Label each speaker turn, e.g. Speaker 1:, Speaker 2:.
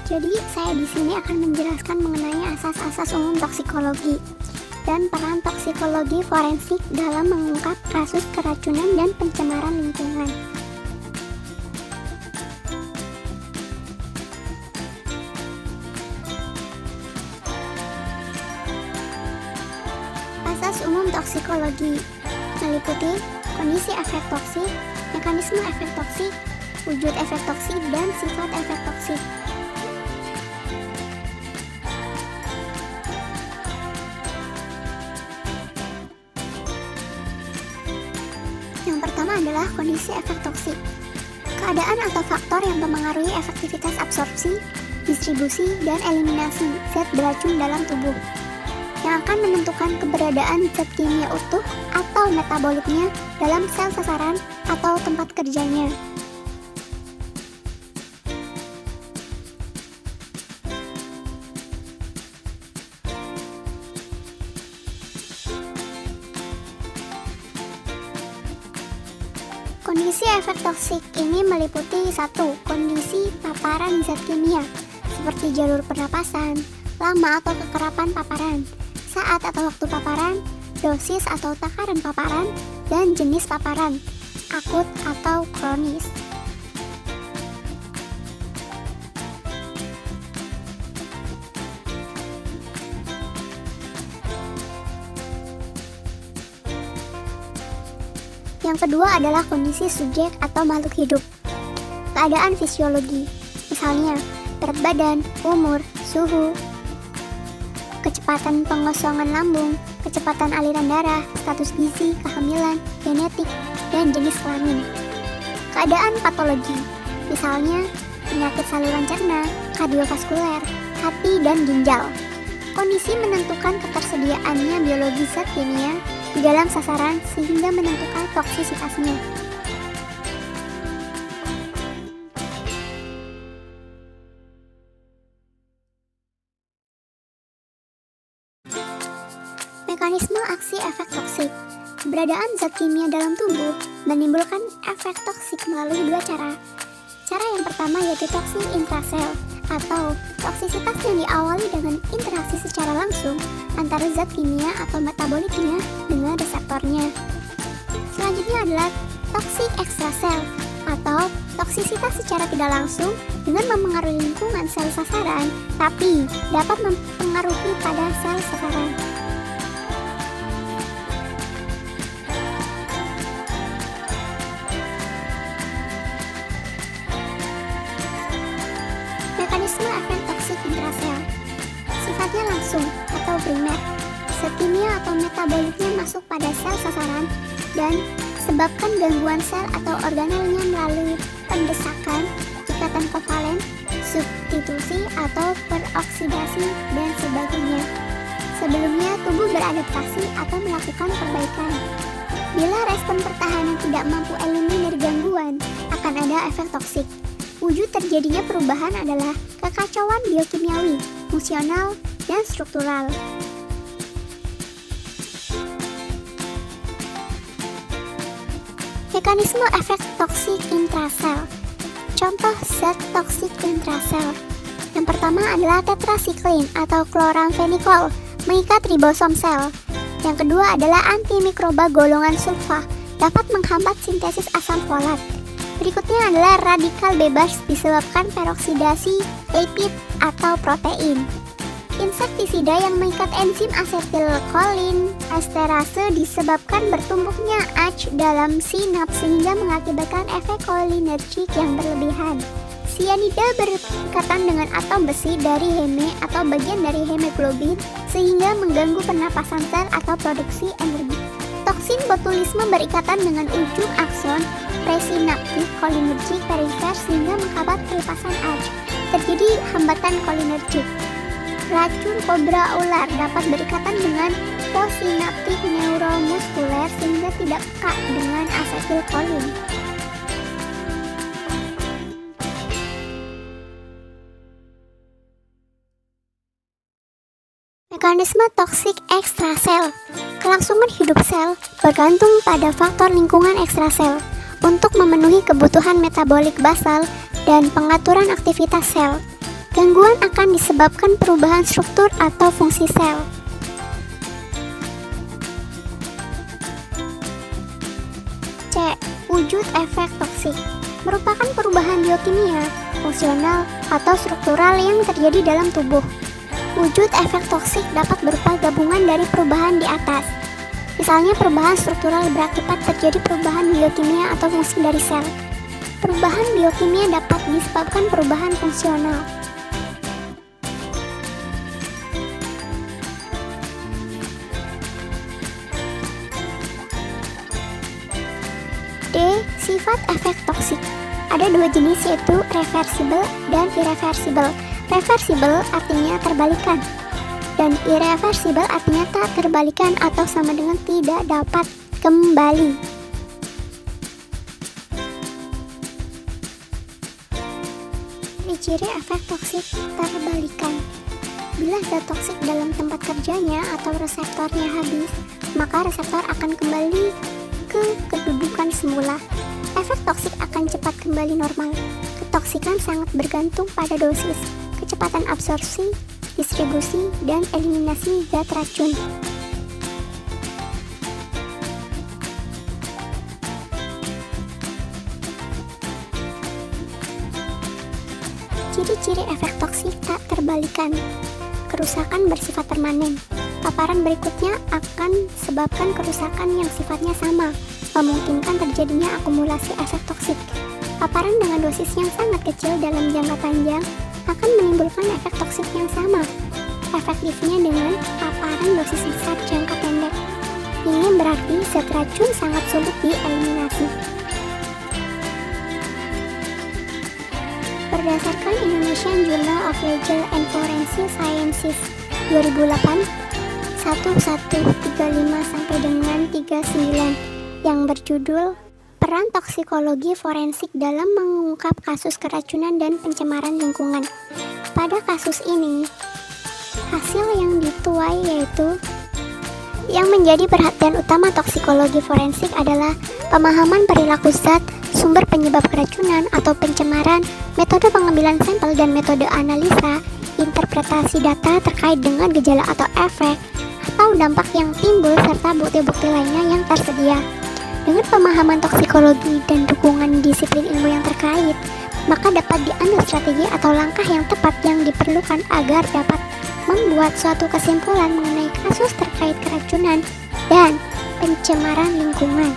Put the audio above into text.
Speaker 1: Jadi, saya di sini akan menjelaskan mengenai asas-asas umum toksikologi dan peran toksikologi forensik dalam mengungkap kasus keracunan dan pencemaran lingkungan. Asas umum toksikologi meliputi kondisi efek toksik, mekanisme efek toksik, wujud efek toksik, dan sifat efek toksik. Yang pertama adalah kondisi efek toksik. Keadaan atau faktor yang mempengaruhi efektivitas absorpsi, distribusi, dan eliminasi zat beracun dalam tubuh, yang akan menentukan keberadaan zat kimia utuh atau metabolitnya dalam sel sasaran atau tempat kerjanya. Kondisi efek toksik ini meliputi 1. Kondisi paparan zat kimia, seperti jalur pernapasan, lama atau kekerapan paparan, saat atau waktu paparan, dosis atau takaran paparan, dan jenis paparan, akut atau kronis. Yang kedua adalah kondisi subjek atau makhluk hidup. Keadaan fisiologi, misalnya berat badan, umur, suhu, kecepatan pengosongan lambung, kecepatan aliran darah, status gizi, kehamilan, genetik, dan jenis kelamin. Keadaan patologi, misalnya penyakit saluran cerna, kardiovaskuler, hati, dan ginjal. Kondisi menentukan ketersediaannya biologi zat kimia di dalam sasaran sehingga menentukan toksisitasnya. Mekanisme aksi efek toksik. Keberadaan zat kimia dalam tubuh menimbulkan efek toksik melalui dua cara. Cara yang pertama yaitu toksik intrasel, atau toksisitas yang diawali dengan interaksi secara langsung antara zat kimia atau metabolitnya dengan reseptornya. Selanjutnya adalah toksik ekstrasel, atau toksisitas secara tidak langsung dengan mempengaruhi lingkungan sel sasaran, tapi dapat mempengaruhi pada sel sasaran. Mekanisme efek toksik intrasel sifatnya langsung atau primer. Zat kimia atau metabolitnya masuk pada sel sasaran dan sebabkan gangguan sel atau organelnya melalui pendesakan, ikatan kovalen, substitusi atau peroksidasi, dan sebagainya. Sebelumnya tubuh beradaptasi atau melakukan perbaikan. Bila respon pertahanan tidak mampu eliminir gangguan, akan ada efek toksik. Wujud terjadinya perubahan adalah kekacauan biokimiawi, fungsional, dan struktural. Mekanisme efek toksik intrasel. Contoh zat toksik intrasel. Yang pertama adalah tetrasiklin atau kloramfenikol, mengikat ribosom sel. Yang kedua adalah antimikroba golongan sulfa, dapat menghambat sintesis asam folat. Berikutnya adalah radikal bebas disebabkan peroksidasi lipid atau protein. Insektisida yang mengikat enzim asetilkolin esterase disebabkan bertumpuknya ACE dalam sinaps sehingga mengakibatkan efek kolinergik yang berlebihan. Sianida berikatan dengan atom besi dari heme atau bagian dari hemoglobin sehingga mengganggu pernapasan sel atau produksi energi. Toksin botulisme berikatan dengan ujung akson presinaptik kolinergik perifer sehingga menghambat pelepasan ACE. Terjadi hambatan kolinergik. Racun kobra ular dapat berikatan dengan possinaptik neuromuskuler sehingga tidak peka dengan asetilkolin. Mekanisme toksik ekstrasel. Kelangsungan hidup sel bergantung pada faktor lingkungan ekstrasel untuk memenuhi kebutuhan metabolik basal dan pengaturan aktivitas sel. Gangguan akan disebabkan perubahan struktur atau fungsi sel. C. Wujud efek toksik merupakan perubahan biokimia, fungsional, atau struktural yang terjadi dalam tubuh. Wujud efek toksik dapat berupa gabungan dari perubahan di atas. Misalnya perubahan struktural berakibat terjadi perubahan biokimia atau fungsi dari sel. Perubahan biokimia dapat disebabkan perubahan fungsional. D. Sifat efek toksik. Ada dua jenis, yaitu reversible dan irreversible. Reversible artinya terbalikan, dan irreversible artinya tak terbalikan atau sama dengan tidak dapat kembali. Ciri efek toksik terbalikan. Bila zat toksik dalam tempat kerjanya atau reseptornya habis, maka reseptor akan kembali ke kedudukan semula. Efek toksik akan cepat kembali normal. Ketoksikan sangat bergantung pada dosis, kecepatan absorpsi, distribusi, dan eliminasi zat racun. Ciri-ciri efek toksik tak terbalikan. Kerusakan bersifat permanen. Paparan berikutnya akan sebabkan kerusakan yang sifatnya sama, memungkinkan terjadinya akumulasi efek toksik. Paparan dengan dosis yang sangat kecil dalam jangka panjang akan menimbulkan efek toksik yang sama, efektifnya dengan paparan dosis besar jangka pendek. Ini berarti zat racun sangat sulit dieliminasi. Berdasarkan Indonesian Journal of Legal and Forensic Sciences 2008, 1135 sampai dengan 39 yang berjudul Peran Toksikologi Forensik dalam Mengungkap Kasus Keracunan dan Pencemaran Lingkungan. Pada kasus ini, hasil yang dituai yaitu yang menjadi perhatian utama toksikologi forensik adalah pemahaman perilaku zat, sumber penyebab keracunan atau pencemaran, metode pengambilan sampel dan metode analisa, interpretasi data terkait dengan gejala atau efek, atau dampak yang timbul, serta bukti-bukti lainnya yang tersedia. Dengan pemahaman toksikologi dan dukungan disiplin ilmu yang terkait, maka dapat diambil strategi atau langkah yang tepat yang diperlukan agar dapat membuat suatu kesimpulan mengenai kasus terkait keracunan dan pencemaran lingkungan.